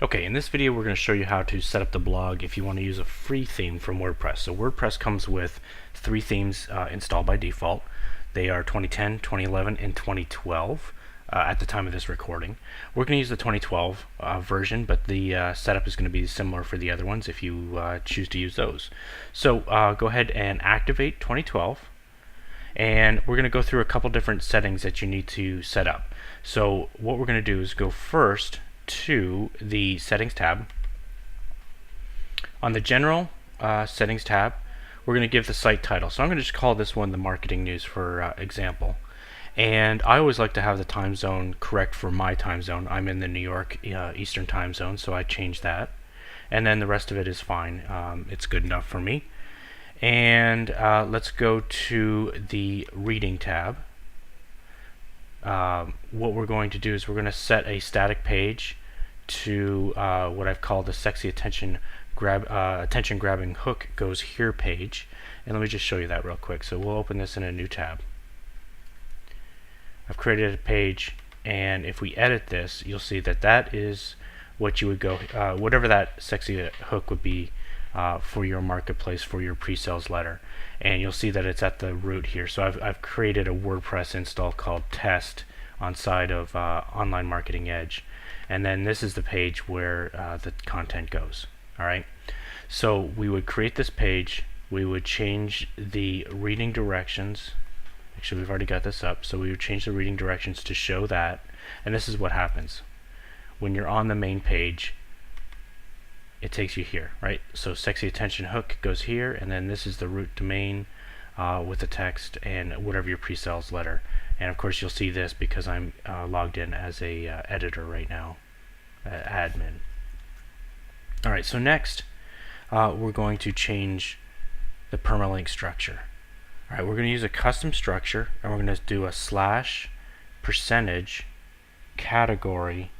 Okay, in this video we're going to show you how to set up the blog if you want to use a free theme from WordPress. So WordPress comes with three themes installed by default. They are 2010, 2011, and 2012 at the time of this recording. We're going to use the 2012 version, but the setup is going to be similar for the other ones if you choose to use those. So go ahead and activate 2012. And we're going to go through a couple different settings that you need to set up. So what we're going to do is go first to the settings tab. On the general settings tab, we're going to give the site title. So I'm going to just call this one the marketing news for example. And I always like to have the time zone correct for my time zone. I'm in the New York Eastern time zone, so I changed that. And then the rest of it is fine. It's good enough for me. And let's go to the reading tab. What we're going to do is we're going to set a static page to what I've called the sexy attention grabbing hook goes here page. And let me just show you that real quick. So we'll open this in a new tab. I've created a page, and if we edit this, you'll see that that is what you would go, whatever that sexy hook would be for your marketplace, for your pre-sales letter. And you'll see that it's at the root here. So I've created a WordPress install called test on side of Online Marketing Edge. And then this is the page where the content goes. Alright, so we would create this page, we would change the reading directions. Actually, we've already got this up, so we would change the reading directions to show that. And this is what happens when you're on the main page. It takes you here, right? So sexy attention hook goes here, and then this is the root domain with the text and whatever your pre-sales letter. And of course you'll see this because I'm logged in as a editor right now, admin. Alright, so next we're going to change the permalink structure. Alright, we're going to use a custom structure, and we're going to do a / percentage category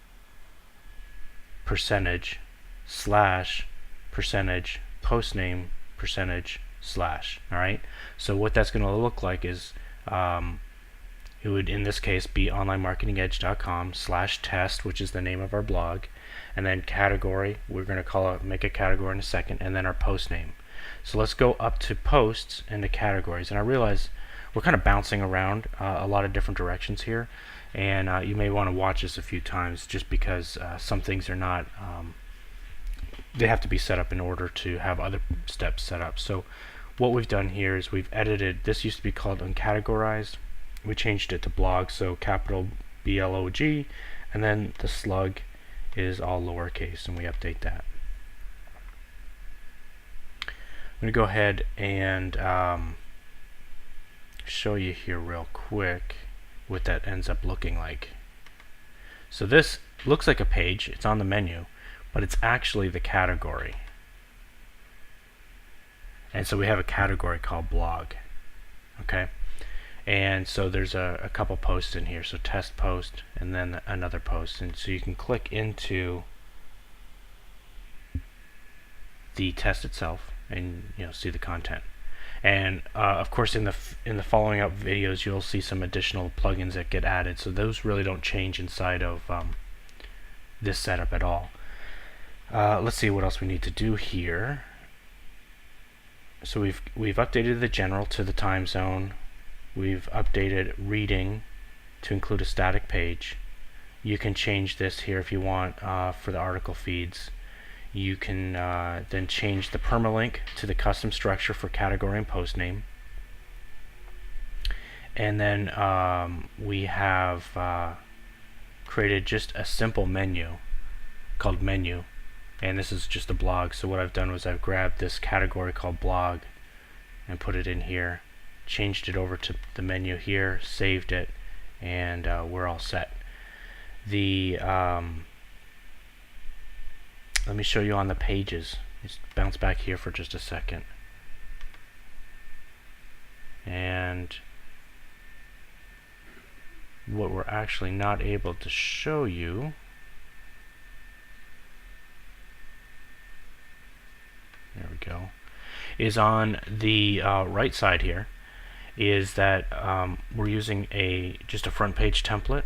percentage / percentage post name percentage /. Alright, so what that's going to look like is it would in this case be onlinemarketingedge.com /test, which is the name of our blog, and then category, we're going to call it, make a category in a second, and then our post name. So let's go up to posts and the categories. And I realize we're kind of bouncing around a lot of different directions here, and you may want to watch this a few times just because some things are not they have to be set up in order to have other steps set up. So what we've done here is we've edited, this used to be called uncategorized, we changed it to blog, so capital BLOG, and then the slug is all lowercase, and we update that. I'm going to go ahead and show you here real quick what that ends up looking like. So this looks like a page, it's on the menu, but it's actually the category. And so we have a category called blog. Okay, and so there's a couple posts in here, so test post and then another post, and so you can click into the test itself and see the content. And of course in the following up videos you'll see some additional plugins that get added, so those really don't change inside of this setup at all. Let's see what else we need to do here. So we've updated the general to the time zone. We've updated reading to include a static page. You can change this here if you want for the article feeds. You can then change the permalink to the custom structure for category and post name. And then we have created just a simple menu called menu, and this is just a blog. So what I've done was I've grabbed this category called blog and put it in here, changed it over to the menu here, saved it, and we're all set. The let me show you on the pages. Just bounce back here for just a second. And what we're actually not able to show you, there we go, is on the right side here, is that we're using just a front page template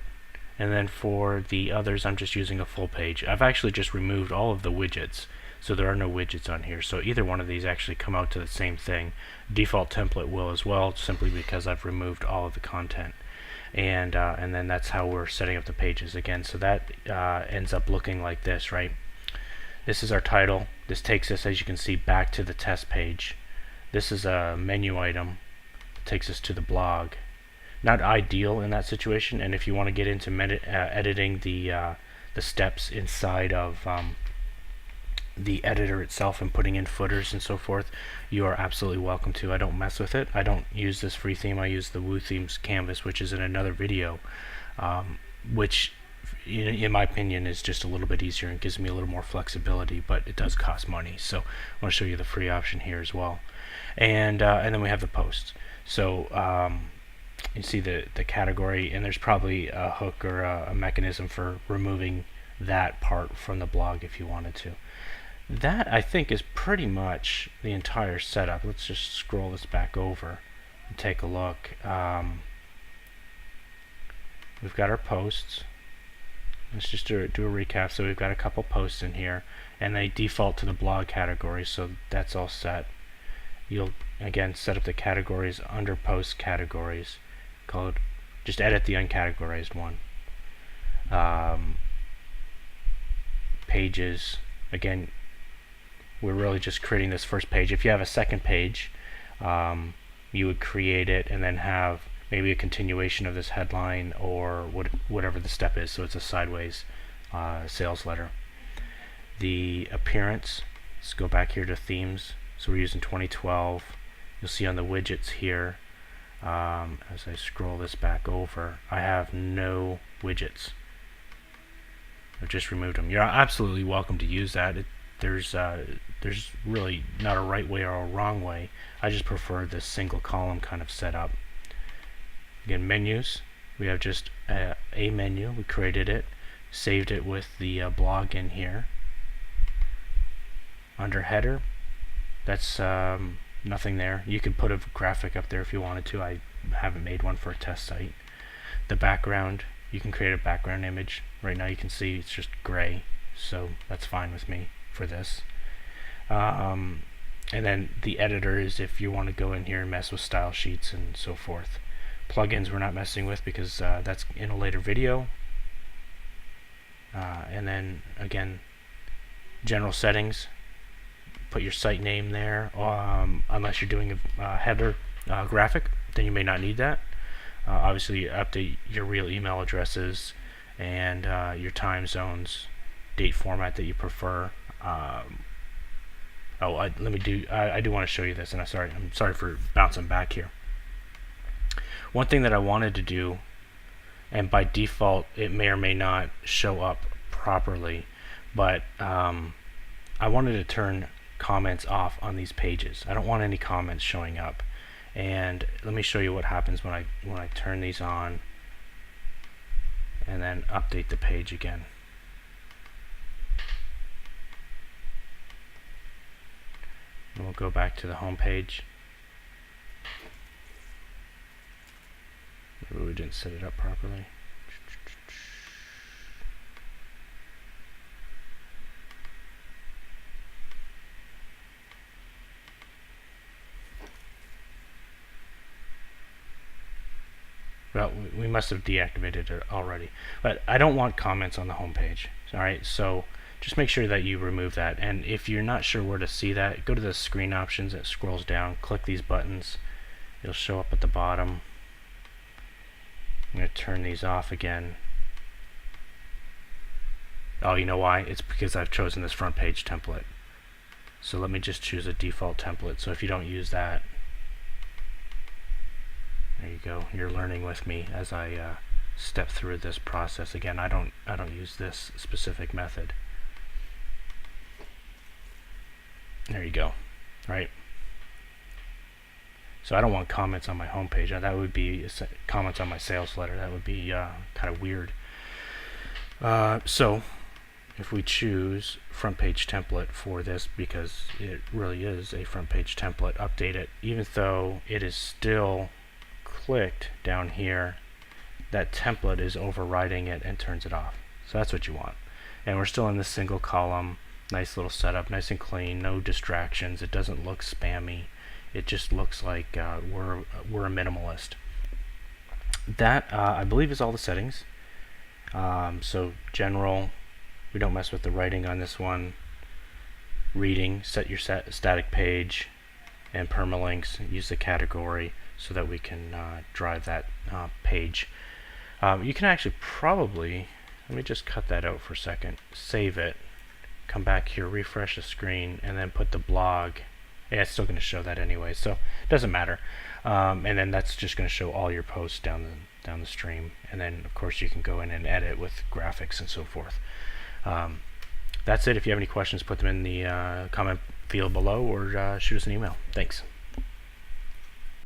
And then for the others, I'm just using a full page. I've actually just removed all of the widgets, so there are no widgets on here. So either one of these actually come out to the same thing. Default template will as well, simply because I've removed all of the content. And then that's how we're setting up the pages again. So that ends up looking like this, right? This is our title. This takes us, as you can see, back to the test page. This is a menu item. It takes us to the blog. Not ideal in that situation, and if you want to get into editing the steps inside of the editor itself and putting in footers and so forth, you are absolutely welcome to. I don't mess with it. I don't use this free theme. I use the WooThemes canvas, which is in another video, which in my opinion is just a little bit easier and gives me a little more flexibility, but it does cost money. So I want to show you the free option here as well. And then we have the posts. So you see the category, and there's probably a hook or a mechanism for removing that part from the blog if you wanted to. That, I think, is pretty much the entire setup. Let's just scroll this back over and take a look. We've got our posts. Let's just do a recap. So we've got a couple posts in here, and they default to the blog category, so that's all set. You'll again set up the categories under post categories. Just edit the uncategorized one. Pages, again, we're really just creating this first page. If you have a second page, you would create it and then have maybe a continuation of this headline or whatever the step is. So it's a sideways sales letter. The appearance, let's go back here to themes. So we're using 2012. You'll see on the widgets here, as I scroll this back over, I have no widgets. I've just removed them. You're absolutely welcome to use that. There's really not a right way or a wrong way. I just prefer this single column kind of setup. Again, menus. We have just a menu. We created it, saved it with the blog in here. Under header, that's nothing there. You could put a graphic up there if you wanted to. I haven't made one for a test site. The background, you can create a background image. Right now you can see it's just gray, so that's fine with me for this. And then the editor is if you want to go in here and mess with style sheets and so forth. Plugins we're not messing with because that's in a later video. And then again, general settings. Put your site name there, unless you're doing a header graphic, then you may not need that. Obviously, update your real email addresses and your time zones, date format that you prefer. I do want to show you this, and I'm sorry for bouncing back here. One thing that I wanted to do, and by default it may or may not show up properly, but I wanted to turn comments off on these pages. I don't want any comments showing up. And let me show you what happens when I turn these on and then update the page again. And we'll go back to the home page. Maybe we didn't set it up properly. Well, we must have deactivated it already. But I don't want comments on the home page. Alright, so just make sure that you remove that. And if you're not sure where to see that, go to the screen options. It scrolls down. Click these buttons. It'll show up at the bottom. I'm going to turn these off again. Oh, you know why? It's because I've chosen this front page template. So let me just choose a default template. So if you don't use that, there you go. You're learning with me as I step through this process. Again, I don't use this specific method. There you go. Right. So I don't want comments on my homepage. Now, that would be comments on my sales letter. That would be kind of weird. So if we choose front page template for this, because it really is a front page template, update it, even though it is still clicked down here, that template is overriding it and turns it off. So that's what you want. And we're still in this single column. Nice little setup, nice and clean, no distractions. It doesn't look spammy. It just looks like we're a minimalist. That I believe is all the settings. So general, we don't mess with the writing on this one. Reading, set your static page, and permalinks. Use the category so that we can drive that page. You can actually probably, let me just cut that out for a second, save it, come back here, refresh the screen, and then put the blog. Yeah, it's still going to show that anyway, so it doesn't matter. And then that's just going to show all your posts down the stream. And then of course you can go in and edit with graphics and so forth. That's it. If you have any questions, put them in the comment field below, or shoot us an email. Thanks.